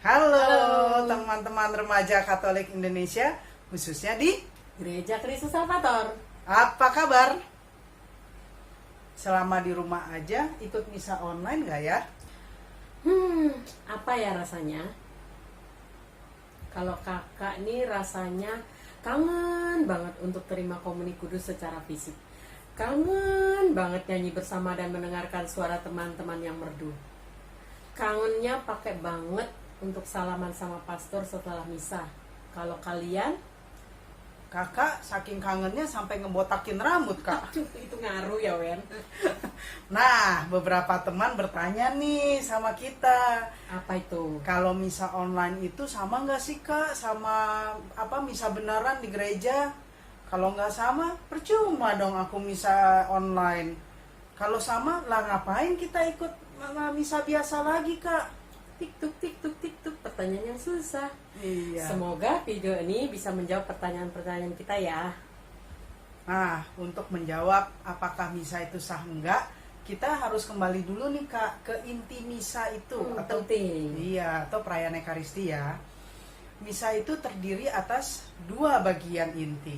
Halo Halo. teman-teman remaja Katolik Indonesia, khususnya di Gereja Kristus Salvator. apa kabar? Selama di rumah aja ikut misa online gak ya? Apa ya rasanya? Kalau kakak nih rasanya kangen banget untuk terima komuni kudus secara fisik. Kangen banget nyanyi bersama dan mendengarkan suara teman-teman yang merdu. Kangennya pakai banget untuk salaman sama pastor setelah misa. Kalau kalian, Kakak saking kangennya sampai ngebotakin rambut, Kak. itu ngaruh ya, Wen. Nah, beberapa teman bertanya nih sama kita, Apa itu? kalau misa online itu sama nggak sih, Kak, sama misa beneran di gereja? Kalau nggak sama, percuma dong aku misa online. Kalau sama, lah ngapain kita ikut misa biasa lagi, Kak? Tiktuk, tiktuk, tiktuk. Pertanyaan yang susah. Iya. Semoga video ini bisa menjawab pertanyaan-pertanyaan kita ya. Nah, untuk menjawab apakah misa itu sah enggak, kita harus kembali dulu nih, Kak, ke inti misa itu Penting. iya, atau perayaan Ekaristi ya. Misa itu terdiri atas dua bagian inti,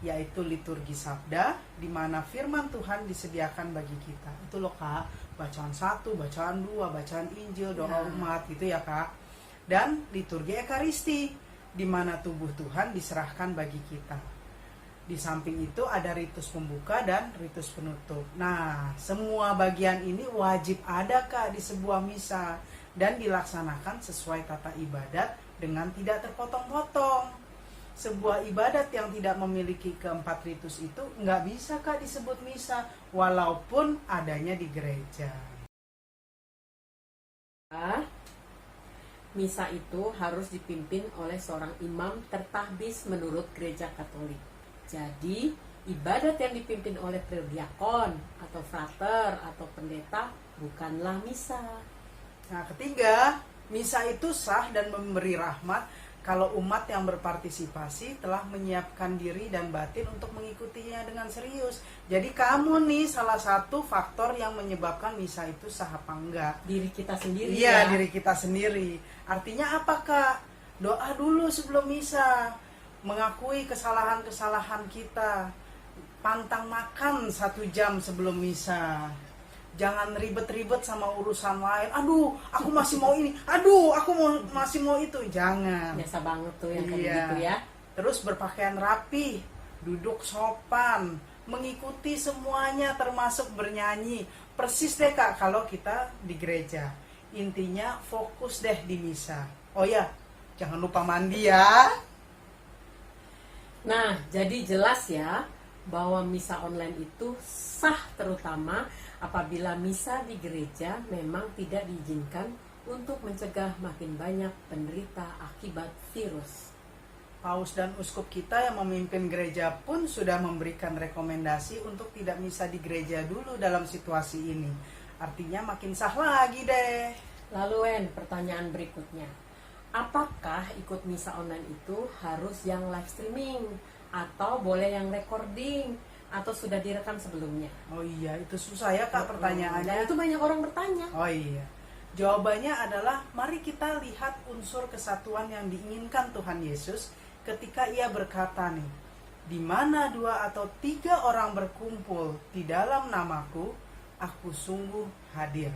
yaitu liturgi sabda, di mana firman Tuhan disediakan bagi kita. Itu loh, Kak, bacaan 1, bacaan 2, bacaan Injil, doa Ya. umat gitu ya, Kak. Dan liturgi Ekaristi, di mana tubuh Tuhan diserahkan bagi kita. Di samping itu ada ritus pembuka dan ritus penutup. Nah, semua bagian ini wajib ada, Kak, di sebuah misa dan dilaksanakan sesuai tata ibadat dengan tidak terpotong-potong. Sebuah ibadat yang tidak memiliki keempat ritus itu nggak bisa, Kak, disebut misa walaupun adanya di gereja. Misa itu harus dipimpin oleh seorang imam tertahbis menurut gereja Katolik. Jadi, ibadat yang dipimpin oleh prediakon atau frater atau pendeta bukanlah misa. Nah, ketiga, misa itu sah dan memberi rahmat kalau umat yang berpartisipasi telah menyiapkan diri dan batin untuk mengikutinya dengan serius. Jadi kamu nih salah satu faktor yang menyebabkan misa itu sah apa enggak. Diri kita sendiri Iya, ya. diri kita sendiri. Artinya apa, Kak? Doa dulu sebelum misa, mengakui kesalahan-kesalahan kita, pantang makan 1 jam sebelum misa. Jangan ribet-ribet sama urusan lain. Aduh, aku masih mau ini. Aduh, aku masih mau itu. Jangan. Biasa banget tuh yang kayak Iya. gitu ya. Terus berpakaian rapi, duduk sopan, mengikuti semuanya termasuk bernyanyi. Persis deh, Kak, kalau kita di gereja. Intinya fokus deh di misa. Oh ya, jangan lupa mandi ya. Nah, jadi jelas ya bahwa misa online itu sah terutama apabila misa di gereja memang tidak diizinkan untuk mencegah makin banyak penderita akibat virus. Paus dan uskup kita yang memimpin gereja pun sudah memberikan rekomendasi untuk tidak misa di gereja dulu dalam situasi ini. Artinya makin sah lagi deh. Lalu Wen, pertanyaan berikutnya. Apakah ikut misa online itu harus yang live streaming atau boleh yang recording atau sudah direkam sebelumnya? Oh iya, itu susah ya, Kak, pertanyaannya. Dan itu banyak orang bertanya. Oh iya. Jawabannya adalah mari kita lihat unsur kesatuan yang diinginkan Tuhan Yesus ketika ia berkata nih, di mana 2 atau 3 orang berkumpul di dalam namaku, aku sungguh hadir.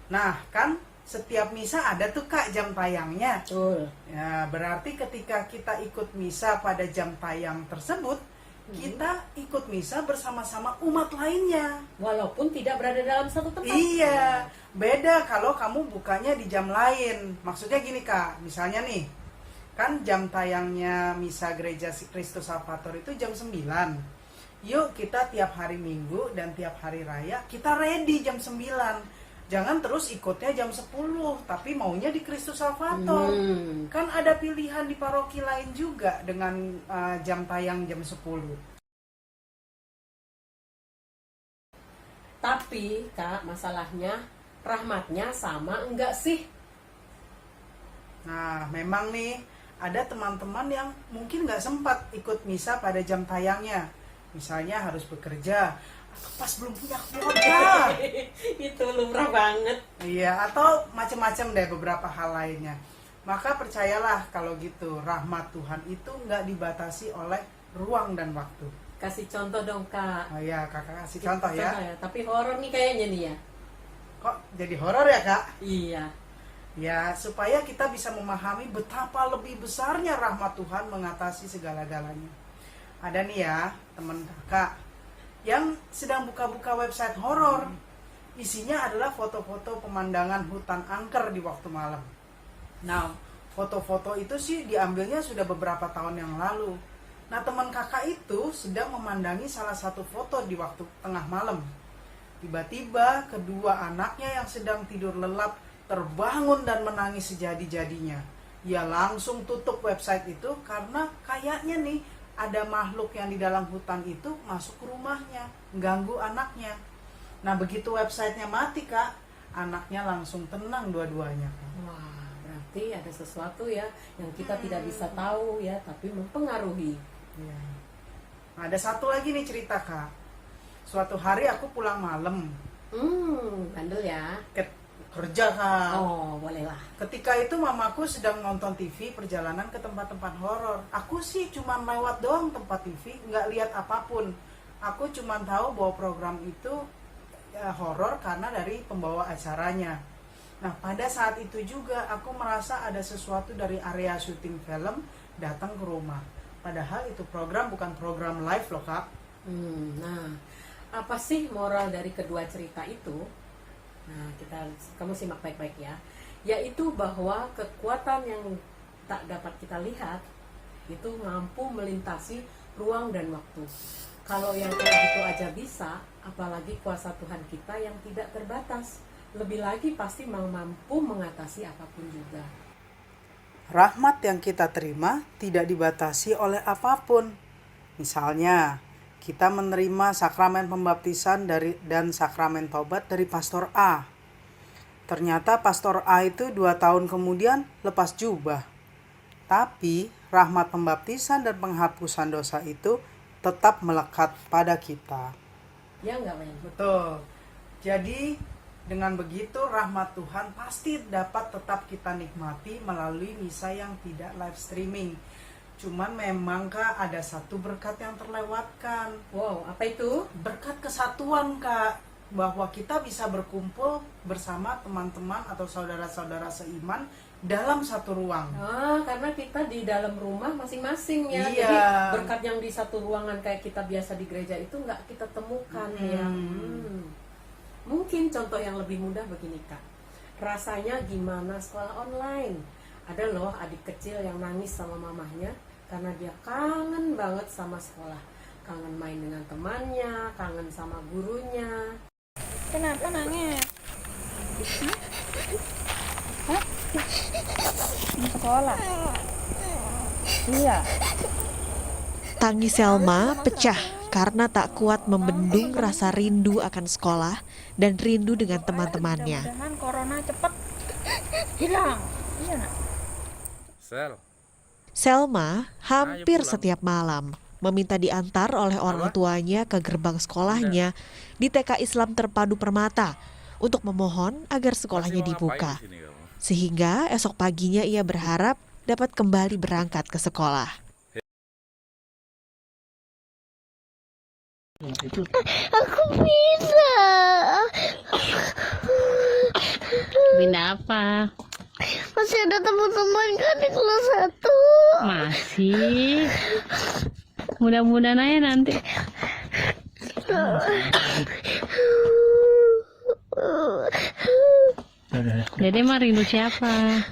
Nah, kan setiap misa ada tuh, Kak, jam tayangnya. Betul. Ya, berarti ketika kita ikut misa pada jam tayang tersebut, kita ikut misa bersama-sama umat lainnya. Walaupun tidak berada dalam satu tempat. Iya, beda kalau kamu bukanya di jam lain. Maksudnya gini, Kak, misalnya nih, kan jam tayangnya misa gereja Kristus Salvator itu jam 9. Yuk kita tiap hari Minggu dan tiap hari raya kita ready jam 9. Jangan terus ikutnya jam 10, tapi maunya di Kristus Salvator. Kan ada pilihan di paroki lain juga dengan jam tayang jam 10. Tapi Kak, masalahnya rahmatnya sama enggak sih? Nah, memang nih ada teman-teman yang mungkin nggak sempat ikut misa pada jam tayangnya. Misalnya harus bekerja, pas belum punya kuota. Itu lumrah banget. Iya, atau macam-macam deh beberapa hal lainnya. Maka percayalah kalau gitu, rahmat Tuhan itu nggak dibatasi oleh ruang dan waktu. Kasih contoh dong Kak. Oh ya, kakak kasih contoh ya. Tapi horor nih kayaknya nih ya. Kok jadi horor ya kak? Iya. Ya, supaya kita bisa memahami betapa lebih besarnya rahmat Tuhan mengatasi segala-galanya. Ada nih ya, teman kakak yang sedang buka-buka website horor. Isinya adalah foto-foto pemandangan hutan angker di waktu malam. Nah, foto-foto itu sih diambilnya sudah beberapa tahun yang lalu. Nah, teman kakak itu sedang memandangi salah satu foto di waktu tengah malam. Tiba-tiba kedua anaknya yang sedang tidur lelap terbangun dan menangis sejadi-jadinya. Ia langsung tutup website itu karena kayaknya nih ada makhluk yang di dalam hutan itu masuk ke rumahnya, ganggu anaknya. Nah, begitu websitenya mati kak, anaknya langsung tenang dua-duanya kak. Wah, berarti ada sesuatu ya yang kita tidak bisa tahu ya, tapi mempengaruhi. Ya. Nah, ada satu lagi nih cerita kak. Suatu hari aku pulang malam. Bandel ya. Kerja kak. Oh, bolehlah. Ketika itu mamaku sedang nonton TV perjalanan ke tempat-tempat horor. Aku sih cuma lewat doang tempat TV, nggak lihat apapun. Aku cuma tahu bahwa program itu horor karena dari pembawa acaranya. Nah, pada saat itu juga aku merasa ada sesuatu dari area syuting film datang ke rumah. Padahal itu program bukan program live loh kak. Nah, apa sih moral dari kedua cerita itu? Nah, kamu simak baik-baik ya. Yaitu bahwa kekuatan yang tak dapat kita lihat itu mampu melintasi ruang dan waktu. Kalau yang kayak gitu aja bisa, apalagi kuasa Tuhan kita yang tidak terbatas. Lebih lagi pasti mampu mengatasi apapun juga. Rahmat yang kita terima tidak dibatasi oleh apapun. Misalnya, kita menerima sakramen pembaptisan dan sakramen taubat dari Pastor A. Ternyata Pastor A itu 2 tahun kemudian lepas jubah. Tapi rahmat pembaptisan dan penghapusan dosa itu tetap melekat pada kita. Ya enggak, Men? Betul. Jadi dengan begitu rahmat Tuhan pasti dapat tetap kita nikmati melalui misa yang tidak live streaming. Cuman memang kak ada satu berkat yang terlewatkan. Wow, apa itu? Berkat kesatuan kak, bahwa kita bisa berkumpul bersama teman-teman atau saudara-saudara seiman dalam satu ruang. Karena kita di dalam rumah masing-masing ya. Iya. Jadi berkat yang di satu ruangan kayak kita biasa di gereja itu nggak kita temukan ya. Mungkin contoh yang lebih mudah begini kak. Rasanya gimana sekolah online? Ada loh adik kecil yang nangis sama mamahnya karena dia kangen banget sama sekolah. Kangen main dengan temannya, kangen sama gurunya. Kenapa nangis? Hah? Di sekolah? Iya. Tangis Selma pecah karena tak kuat membendung rasa rindu akan sekolah dan rindu dengan teman-temannya. Mudah-mudahan corona cepet hilang. Iya nak? Selma hampir setiap malam meminta diantar oleh orang tuanya ke gerbang sekolahnya di TK Islam Terpadu Permata untuk memohon agar sekolahnya dibuka. Sehingga esok paginya ia berharap dapat kembali berangkat ke sekolah. Aku bisa. Pindah apa? Masih ada teman-teman kan di kelas 1. Masih. Mudah-mudahan aja nanti. Dede mah rindu siapa?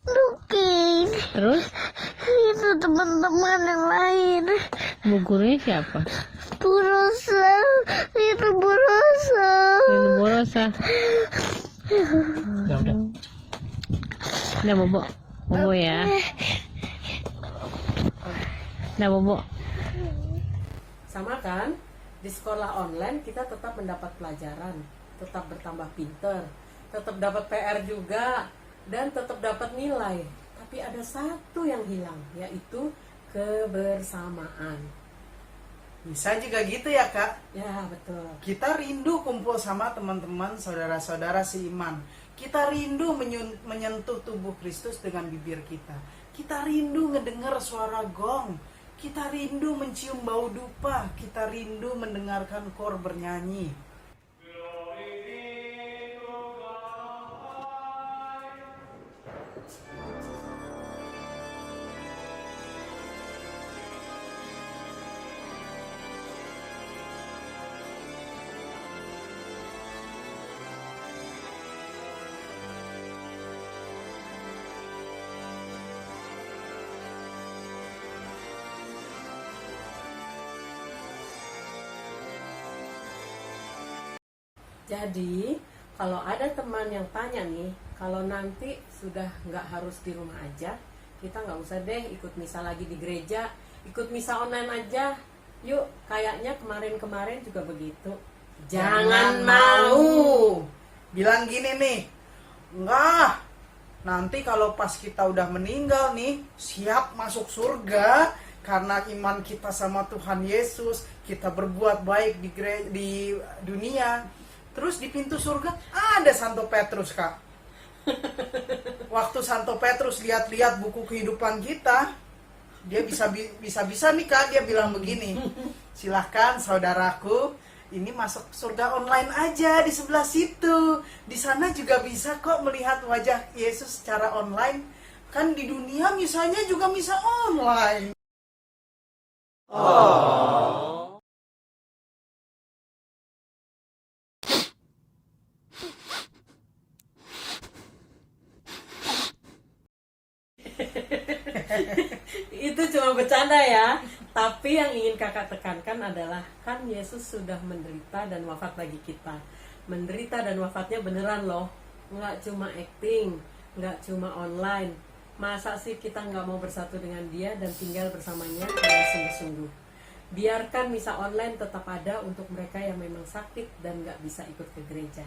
Luki. Terus Itu teman-teman yang lain. bu gurunya siapa? Bu Rosa. Itu Bu Rosa. Rindu Borosa. Udah bobo. Bobo ya. Udah bobo. Sama kan? Di sekolah online kita tetap mendapat pelajaran, tetap bertambah pinter, tetap dapat PR juga, dan tetap dapat nilai. Tapi ada satu yang hilang, yaitu kebersamaan. Bisa juga gitu ya Kak. Ya, betul. Kita rindu kumpul sama teman-teman, saudara-saudara seiman. Kita rindu menyentuh tubuh Kristus dengan bibir kita. Kita rindu ngedengar suara gong. Kita rindu mencium bau dupa. Kita rindu mendengarkan kor bernyanyi. Jadi, kalau ada teman yang tanya nih, kalau nanti sudah nggak harus di rumah aja, kita nggak usah deh ikut misa lagi di gereja, ikut misa online aja. Yuk, kayaknya kemarin-kemarin juga begitu. Jangan mau. Bilang gini nih, enggak, nanti kalau pas kita udah meninggal nih, siap masuk surga karena iman kita sama Tuhan Yesus, kita berbuat baik di dunia. Terus di pintu surga ada Santo Petrus, Kak. Waktu Santo Petrus lihat-lihat buku kehidupan kita, dia bisa nih Kak, dia bilang begini, silahkan saudaraku, ini masuk surga online aja di sebelah situ. Di sana juga bisa kok melihat wajah Yesus secara online. Kan di dunia misalnya juga misa online. Itu cuma bercanda ya. Tapi yang ingin kakak tekankan adalah, kan Yesus sudah menderita dan wafat bagi kita. Menderita dan wafatnya beneran loh. Nggak cuma acting, nggak cuma online. Masa sih kita nggak mau bersatu dengan dia dan tinggal bersamanya dengan sungguh-sungguh. Biarkan misa online tetap ada untuk mereka yang memang sakit dan nggak bisa ikut ke gereja,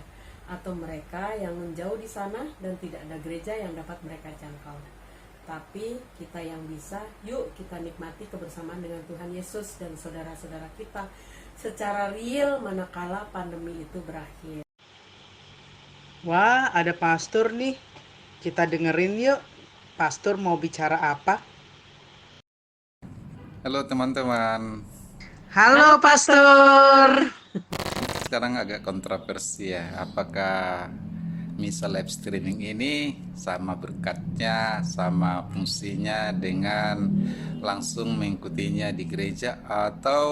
atau mereka yang menjauh di sana dan tidak ada gereja yang dapat mereka jangkau. Tapi kita yang bisa, yuk kita nikmati kebersamaan dengan Tuhan Yesus dan saudara-saudara kita secara real manakala pandemi itu berakhir. Wah, ada pastor nih. Kita dengerin yuk. Pastor mau bicara apa? Halo teman-teman, Halo pastor. sekarang agak kontroversi ya, apakah misa live streaming ini sama berkatnya, sama fungsinya dengan langsung mengikutinya di gereja, atau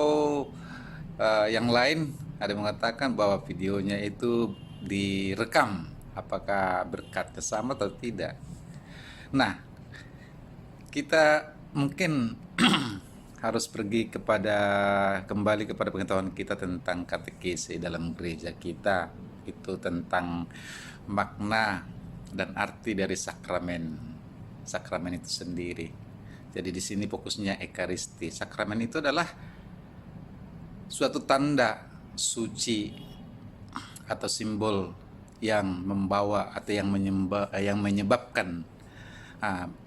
yang lain ada mengatakan bahwa videonya itu direkam, apakah berkatnya sama atau tidak. Nah, kita mungkin harus kembali kepada pengetahuan kita tentang katekesi dalam gereja kita, itu tentang makna dan arti dari sakramen itu sendiri. Jadi di sini fokusnya Ekaristi. Sakramen itu adalah suatu tanda suci atau simbol yang membawa atau yang menyebabkan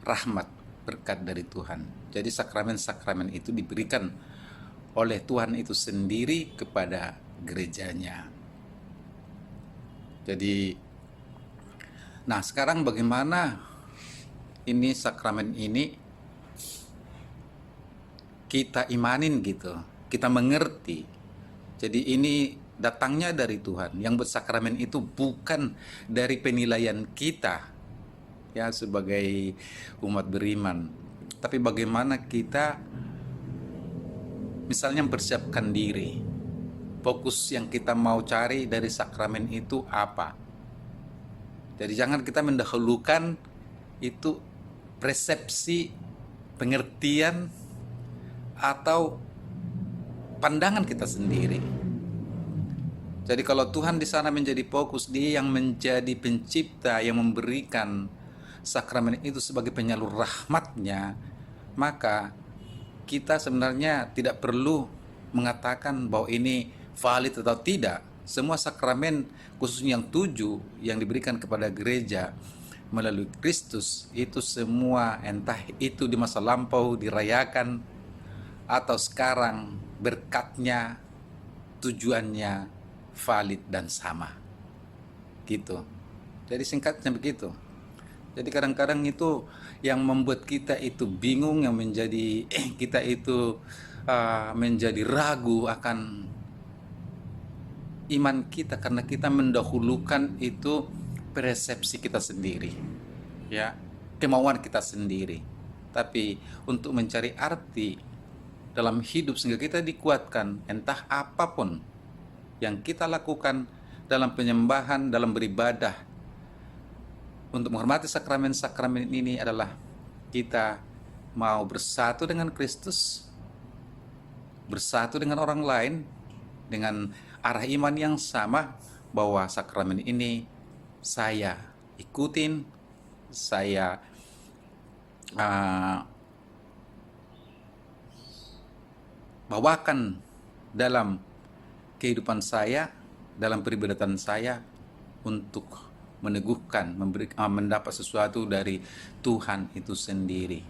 rahmat, berkat dari Tuhan. Jadi sakramen-sakramen itu diberikan oleh Tuhan itu sendiri kepada gerejanya. Jadi, nah sekarang bagaimana ini sakramen ini kita imanin gitu, kita mengerti. Jadi ini datangnya dari Tuhan. Yang bersakramen itu bukan dari penilaian kita ya sebagai umat beriman, tapi bagaimana kita misalnya mempersiapkan diri, fokus yang kita mau cari dari sakramen itu apa. Jadi jangan kita mendahulukan itu persepsi, pengertian atau pandangan kita sendiri. Jadi kalau Tuhan di sana menjadi fokus, Dia yang menjadi pencipta, yang memberikan sakramen itu sebagai penyalur rahmatnya, maka kita sebenarnya tidak perlu mengatakan bahwa ini valid atau tidak. Semua sakramen, khususnya yang 7 yang diberikan kepada gereja melalui Kristus, itu semua entah itu di masa lampau dirayakan atau sekarang berkatnya, tujuannya valid dan sama. Gitu. Jadi singkatnya begitu. Jadi kadang-kadang itu yang membuat kita itu bingung, yang menjadi kita itu menjadi ragu akan iman kita karena kita mendahulukan itu persepsi kita sendiri, ya, kemauan kita sendiri. Tapi untuk mencari arti dalam hidup sehingga kita dikuatkan, entah apapun yang kita lakukan dalam penyembahan, dalam beribadah, untuk menghormati sakramen-sakramen ini adalah kita mau bersatu dengan Kristus, bersatu dengan orang lain, dengan arah iman yang sama, bahwa sakramen ini saya ikutin, saya bawakan dalam kehidupan saya, dalam peribadatan saya, untuk meneguhkan, mendapat sesuatu dari Tuhan itu sendiri.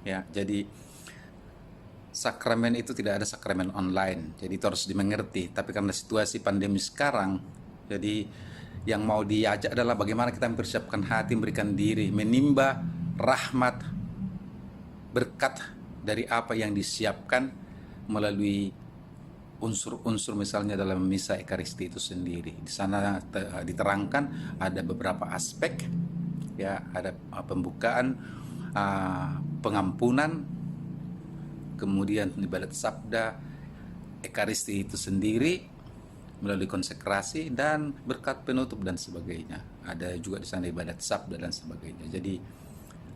Ya, jadi sakramen itu tidak ada sakramen online, jadi itu harus dimengerti. Tapi karena situasi pandemi sekarang, jadi yang mau diajak adalah bagaimana kita mempersiapkan hati, memberikan diri, menimba rahmat, berkat dari apa yang disiapkan melalui unsur-unsur misalnya dalam misa Ekaristi itu sendiri. Di sana diterangkan ada beberapa aspek, ya, ada pembukaan, pengampunan, kemudian ibadat sabda, Ekaristi itu sendiri melalui konsekrasi, dan berkat penutup dan sebagainya. Ada juga di sana ibadat sabda dan sebagainya. Jadi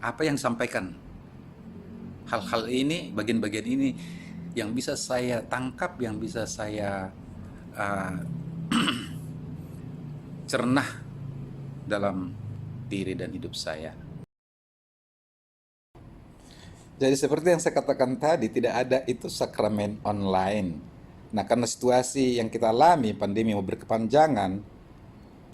apa yang disampaikan, hal-hal ini, bagian-bagian ini yang bisa saya tangkap, yang bisa saya cernah dalam diri dan hidup saya. Jadi seperti yang saya katakan tadi, tidak ada itu sakramen online. Nah, karena situasi yang kita alami, pandemi mau berkepanjangan,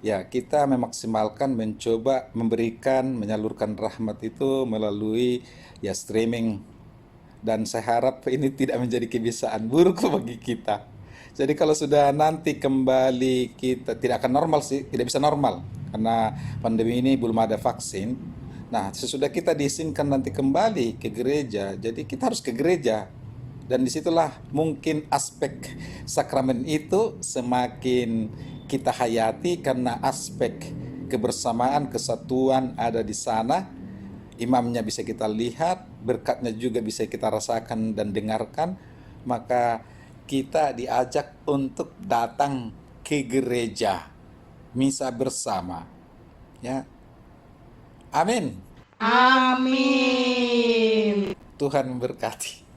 ya kita memaksimalkan, mencoba memberikan, menyalurkan rahmat itu melalui ya streaming. Dan saya harap ini tidak menjadi kebiasaan buruk bagi kita. Jadi kalau sudah nanti kembali kita tidak akan normal sih, tidak bisa normal karena pandemi ini belum ada vaksin. Nah, sesudah kita diizinkan nanti kembali ke gereja, jadi kita harus ke gereja. Dan disitulah mungkin aspek sakramen itu semakin kita hayati karena aspek kebersamaan, kesatuan ada di sana. Imamnya bisa kita lihat, berkatnya juga bisa kita rasakan dan dengarkan. Maka kita diajak untuk datang ke gereja, misa bersama. Ya. Amin. Amin. Tuhan memberkati.